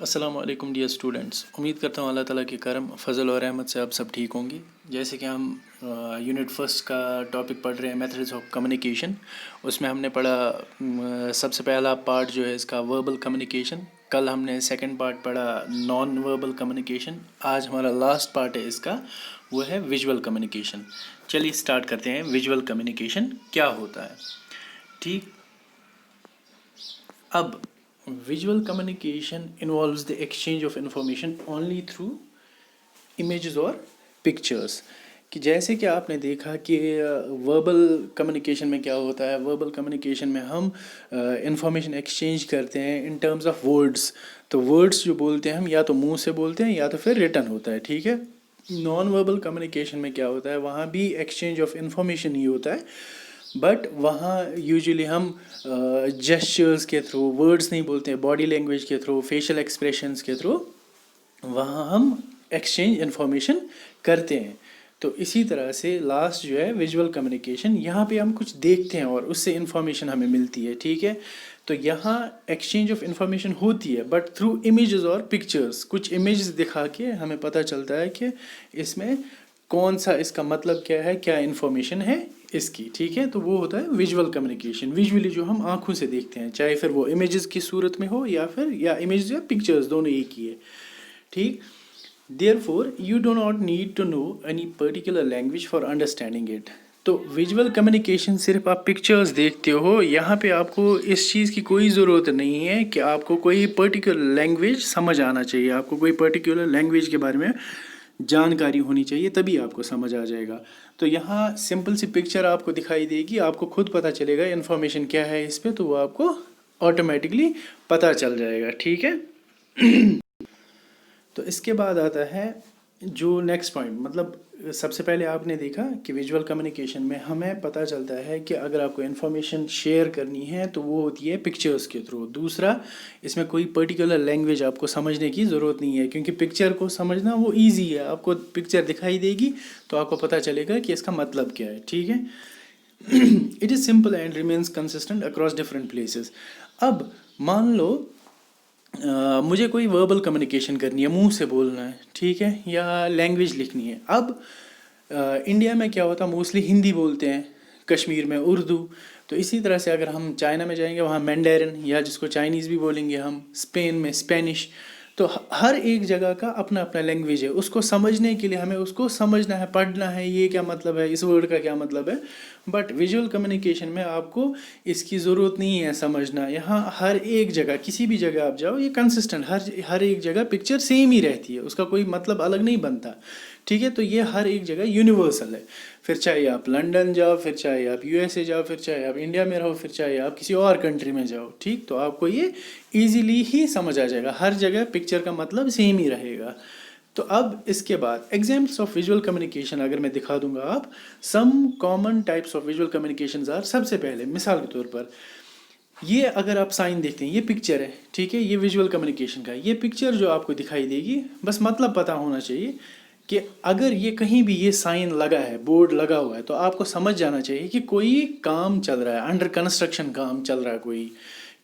अस्सलाम वालेकुम dear students. उम्मीद करता हूँ अल्लाह ताला के करम फजल और रहमत से आप सब ठीक होंगे। जैसे कि हम यूनिट फर्स्ट का टॉपिक पढ़ रहे हैं मेथड्स ऑफ कम्युनिकेशन। उसमें हमने पढ़ा सबसे पहला पार्ट जो है इसका वर्बल कम्युनिकेशन। कल हमने सेकंड पार्ट पढ़ा नॉन वर्बल कम्युनिकेशन। आज हमारा लास्ट पार्ट है इसका, वो है विजुअल कम्युनिकेशन। चलिए स्टार्ट करते हैं। विजुअल कम्युनिकेशन क्या होता है, ठीक। अब visual communication involves the exchange of information only through images और pictures। कि जैसे कि आपने देखा कि वर्बल कम्युनिकेशन में क्या होता है, वर्बल कम्युनिकेशन में हम इंफॉर्मेशन एक्सचेंज करते हैं इन टर्म्स ऑफ वर्ड्स। तो वर्ड्स जो बोलते हैं हम या तो मुंह से बोलते हैं या तो फिर रिटन होता है, ठीक है। नॉन वर्बल कम्युनिकेशन में क्या होता है, वहाँ भी एक्सचेंज ऑफ इंफॉर्मेशन ही होता है, बट वहाँ यूजुअली हम जेस्चर्स के थ्रू, वर्ड्स नहीं बोलते हैं, बॉडी लैंग्वेज के थ्रू, फेशियल एक्सप्रेशंस के थ्रू वहाँ हम एक्सचेंज इन्फॉर्मेशन करते हैं। तो इसी तरह से लास्ट जो है विजुअल कम्युनिकेशन, यहाँ पे हम कुछ देखते हैं और उससे इन्फॉर्मेशन हमें मिलती है, ठीक है। तो यहाँ एक्सचेंज ऑफ इन्फॉर्मेशन होती है बट थ्रू इमेजेस और पिक्चर्स। कुछ इमेजेस दिखा के हमें पता चलता है कि इसमें कौन सा, इसका मतलब क्या है, क्या इन्फॉर्मेशन है इसकी, ठीक है। तो वो होता है विजुअल कम्युनिकेशन। विजुअली जो हम आंखों से देखते हैं, चाहे फिर वो इमेजेस की सूरत में हो या फिर या इमेजेस या पिक्चर्स, दोनों एक ही है, ठीक। Therefore you do not need to know any particular language for understanding it. तो विजुअल कम्युनिकेशन सिर्फ आप पिक्चर्स देखते हो, यहाँ पे आपको इस चीज़ की कोई ज़रूरत नहीं है कि आपको कोई पर्टिकुलर लैंग्वेज समझ आना चाहिए, आपको कोई पर्टिकुलर लैंग्वेज के बारे में जानकारी होनी चाहिए, तभी आपको समझ आ जाएगा। तो यहाँ सिंपल सी पिक्चर आपको दिखाई देगी, आपको खुद पता चलेगा इन्फॉर्मेशन क्या है इस पर, तो वो आपको ऑटोमेटिकली पता चल जाएगा, ठीक है। तो इसके बाद आता है जो नेक्स्ट पॉइंट, मतलब सबसे पहले आपने देखा कि विजुअल कम्युनिकेशन में हमें पता चलता है कि अगर आपको इन्फॉर्मेशन शेयर करनी है तो वो होती है पिक्चर्स के थ्रू। दूसरा, इसमें कोई पर्टिकुलर लैंग्वेज आपको समझने की ज़रूरत नहीं है, क्योंकि पिक्चर को समझना वो ईजी है। आपको पिक्चर दिखाई देगी तो आपको पता चलेगा कि इसका मतलब क्या है, ठीक है। It is simple and remains consistent across different places. अब मान लो मुझे कोई वर्बल कम्युनिकेशन करनी है, मुंह से बोलना है, ठीक है, या लैंग्वेज लिखनी है। अब इंडिया में क्या होता है, मोस्टली हिंदी बोलते हैं, कश्मीर में उर्दू। तो इसी तरह से अगर हम चाइना में जाएंगे वहाँ मैंडेरिन, या जिसको चाइनीज़ भी बोलेंगे हम, स्पेन में स्पेनिश। तो हर एक जगह का अपना अपना लैंग्वेज है, उसको समझने के लिए हमें उसको समझना है, पढ़ना है, ये क्या मतलब है, इस वर्ड का क्या मतलब है। बट विजुअल कम्युनिकेशन में आपको इसकी ज़रूरत नहीं है समझना। यहाँ हर एक जगह, किसी भी जगह आप जाओ, ये कंसिस्टेंट, हर एक जगह पिक्चर सेम ही रहती है, उसका कोई मतलब अलग नहीं बनता, ठीक है। तो ये हर एक जगह यूनिवर्सल है। फिर चाहे आप लंदन जाओ, फिर चाहे आप यूएसए जाओ, फिर चाहे आप इंडिया में रहो, फिर चाहे आप किसी और कंट्री में जाओ, ठीक। तो आपको ये ईजीली ही समझ आ जाएगा, हर जगह पिक्चर का मतलब सेम ही रहेगा। तो अब इसके बाद एग्जाम्पल्स ऑफ विजुअल कम्युनिकेशन अगर मैं दिखा दूंगा, आप some common types of visual communication are. सबसे पहले मिसाल के तौर पर, ये अगर आप साइन देखते हैं, ये पिक्चर है, ठीक है, ये विजुअल कम्युनिकेशन का। ये पिक्चर जो आपको दिखाई देगी, बस मतलब पता होना चाहिए कि अगर ये कहीं भी ये साइन लगा है, बोर्ड लगा हुआ है, तो आपको समझ जाना चाहिए कि कोई काम चल रहा है, अंडर कंस्ट्रक्शन काम चल रहा है कोई,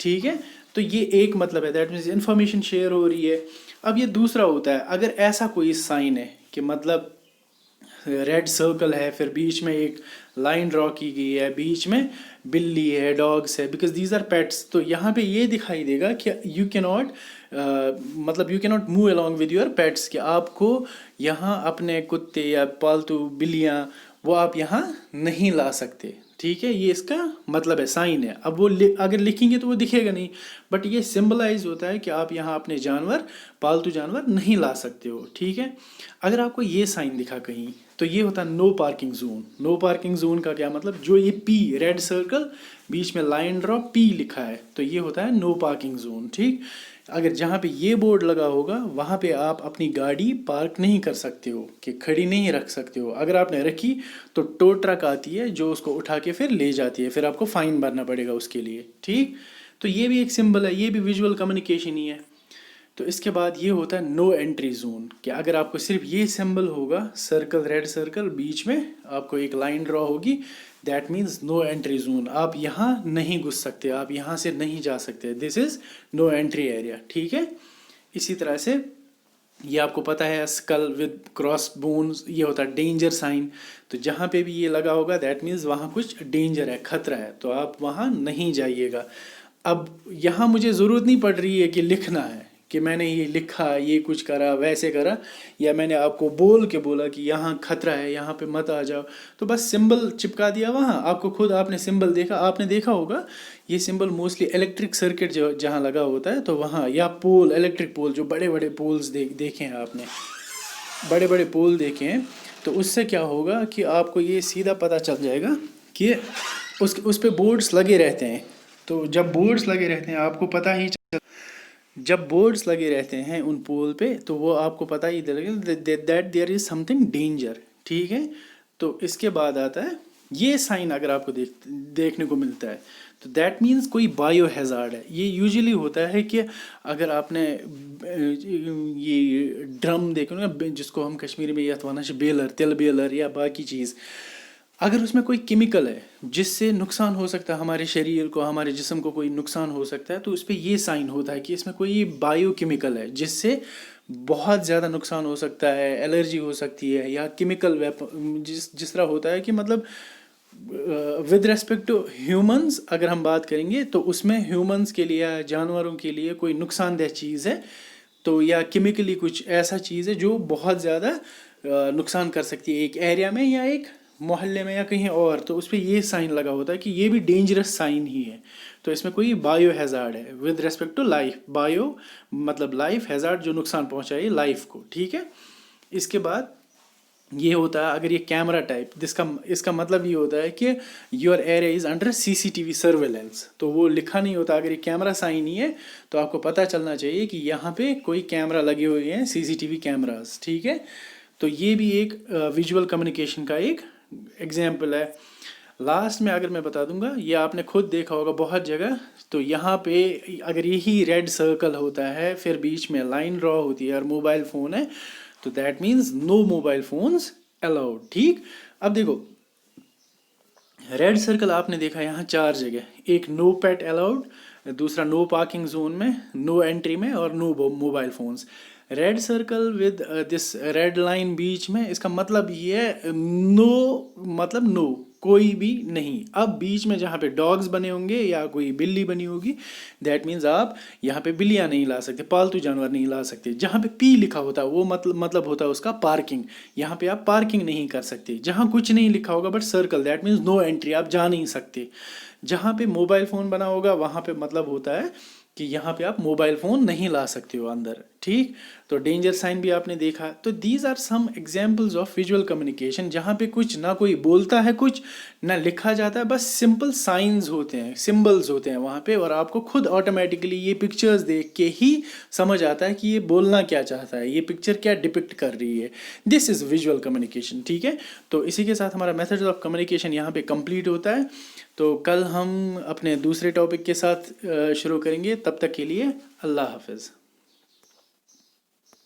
ठीक है। तो ये एक मतलब है, दैट मीन्स इन्फॉर्मेशन शेयर हो रही है। अब ये दूसरा होता है, अगर ऐसा कोई साइन है कि मतलब रेड सर्कल है, फिर बीच में एक लाइन ड्रॉ की गई है, बीच में बिल्ली है, डॉग्स है, बिकॉज दीज आर पेट्स। तो यहाँ पे ये दिखाई देगा कि यू कैन नॉट, मतलब you can not move along with your pets, कि आपको यहाँ अपने कुत्ते या पालतू बिल्लियाँ वो आप यहाँ नहीं ला सकते, ठीक है। ये इसका मतलब है, साइन है। अब वो अगर लिखेंगे तो वो दिखेगा नहीं, बट ये सिंबलाइज होता है कि आप यहाँ अपने जानवर, पालतू जानवर नहीं ला सकते हो, ठीक है। अगर आपको ये साइन दिखा कहीं, तो ये होता है no parking zone. No parking zone का क्या मतलब, जो ये पी, रेड सर्कल, बीच में लाइन ड्रॉ, पी लिखा है, तो ये होता है नो पार्किंग जोन, ठीक। अगर जहाँ पे ये बोर्ड लगा होगा वहाँ पे आप अपनी गाड़ी पार्क नहीं कर सकते हो, कि खड़ी नहीं रख सकते हो। अगर आपने रखी तो टो ट्रक आती है जो उसको उठा के फिर ले जाती है, फिर आपको फाइन भरना पड़ेगा उसके लिए, ठीक। तो ये भी एक सिंबल है, ये भी विजुअल कम्युनिकेशन ही है। तो इसके बाद ये होता है नो एंट्री जोन, कि अगर आपको सिर्फ ये सिंबल होगा, सर्कल, रेड सर्कल, बीच में आपको एक लाइन ड्रॉ होगी, that means no entry zone, आप यहाँ नहीं घुस सकते, आप यहाँ से नहीं जा सकते, this is no entry area, ठीक है। इसी तरह से ये आपको पता है स्कल विद क्रॉस बोन्स, ये होता है डेंजर साइन। तो जहाँ पे भी ये लगा होगा दैट मीन्स वहाँ कुछ डेंजर है, खतरा है, तो आप वहाँ नहीं जाइएगा। अब यहाँ मुझे ज़रूरत नहीं पड़ रही है कि लिखना है कि मैंने ये लिखा, ये कुछ करा, वैसे करा, या मैंने आपको बोल के बोला कि यहाँ खतरा है, यहाँ पे मत आ जाओ, तो बस सिंबल चिपका दिया वहाँ। आपको खुद आपने सिंबल देखा, आपने देखा होगा ये सिंबल मोस्टली इलेक्ट्रिक सर्किट जो जहाँ लगा होता है तो वहाँ, या पोल, इलेक्ट्रिक पोल, जो बड़े बड़े पोल्स देखे हैं आपने, बड़े बड़े पोल देखे हैं, तो उससे क्या होगा कि आपको ये सीधा पता चल जाएगा कि उस पे बोर्ड्स लगे रहते हैं। तो जब बोर्ड्स लगे रहते हैं आपको पता ही जब बोर्ड्स लगे रहते हैं उन पोल पे, तो वो आपको पता ही लगेगा that there is something danger, ठीक है। तो इसके बाद आता है ये साइन, अगर आपको देखने को मिलता है तो दैट मीन्स कोई बायो हैजार्ड है। ये यूजुअली होता है कि अगर आपने ये ड्रम देखो ना, जिसको हम कश्मीरी में यथ वनान बेलर, तिल बेलर या बाकी चीज़, अगर उसमें कोई केमिकल है जिससे नुकसान हो सकता है हमारे शरीर को, हमारे जिस्म को कोई नुकसान हो सकता है, तो उस पर ये साइन होता है कि इसमें कोई बायो केमिकल है जिससे बहुत ज़्यादा नुकसान हो सकता है, एलर्जी हो सकती है, या केमिकल जिस तरह होता है कि मतलब विद रेस्पेक्ट टू ह्यूमंस अगर हम बात करेंगे तो उसमें ह्यूमंस के लिए या जानवरों के लिए कोई नुकसानदेह चीज़ है, तो या केमिकली कुछ ऐसा चीज़ है जो बहुत ज़्यादा नुकसान कर सकती है एक एरिया में या एक मोहल्ले में या कहीं और, तो उस पर ये साइन लगा होता है कि ये भी डेंजरस साइन ही है। तो इसमें कोई बायो हैजार्ड है with respect to life, bio मतलब लाइफ, हैजार्ड जो नुकसान पहुंचाए लाइफ को, ठीक है। इसके बाद ये होता है अगर ये कैमरा टाइप, इसका मतलब ये होता है कि your area is under CCTV surveillance. तो वो लिखा नहीं होता, अगर ये कैमरा साइन ही है तो आपको पता चलना चाहिए कि यहाँ पे कोई कैमरा लगे हुए हैं, CCTV कैमरास, ठीक है। तो ये भी एक विजुअल कम्युनिकेशन का एक एग्जाम्पल है। लास्ट में अगर मैं बता दूंगा, ये आपने खुद देखा होगा बहुत जगह, तो यहाँ पे अगर यही रेड सर्कल होता है, फिर बीच में लाइन ड्रॉ होती है और मोबाइल फ़ोन है, तो that means no mobile phones allowed, ठीक। अब देखो रेड सर्कल आपने देखा यहाँ 4 जगह, एक नो पेट अलाउड, दूसरा नो पार्किंग जोन में, नो एंट्री में, और no mobile phones. Red circle with this red line बीच में, इसका मतलब ये है नो, मतलब नो, कोई भी नहीं। अब बीच में जहाँ पे डॉग्स बने होंगे या कोई बिल्ली बनी होगी, दैट मीन्स आप यहाँ पे बिल्लियाँ नहीं ला सकते, पालतू जानवर नहीं ला सकते। जहाँ पे P लिखा होता है वो मतलब होता है उसका पार्किंग, यहाँ पे आप पार्किंग नहीं कर सकते। जहाँ कुछ नहीं लिखा होगा but circle, that means no entry, आप जा नहीं सकते। जहाँ पे मोबाइल फ़ोन बना होगा वहाँ पे मतलब होता है कि यहाँ पे आप मोबाइल फ़ोन नहीं ला सकते हो अंदर, ठीक। तो डेंजर साइन भी आपने देखा। तो these are some examples of visual communication, जहाँ पे कुछ ना कोई बोलता है, कुछ ना लिखा जाता है, बस सिंपल साइंस होते हैं, सिंबल्स होते हैं वहाँ पे, और आपको खुद ऑटोमेटिकली ये पिक्चर्स देख के ही समझ आता है कि ये बोलना क्या चाहता है, ये पिक्चर क्या डिपिक्ट कर रही है। दिस इज़ विजुअल कम्युनिकेशन, ठीक है। तो इसी के साथ हमारा मेथड्स ऑफ कम्युनिकेशन यहाँ पे कंप्लीट होता है। तो कल हम अपने दूसरे टॉपिक के साथ शुरू करेंगे, तब तक के लिए अल्लाह हाफिज़।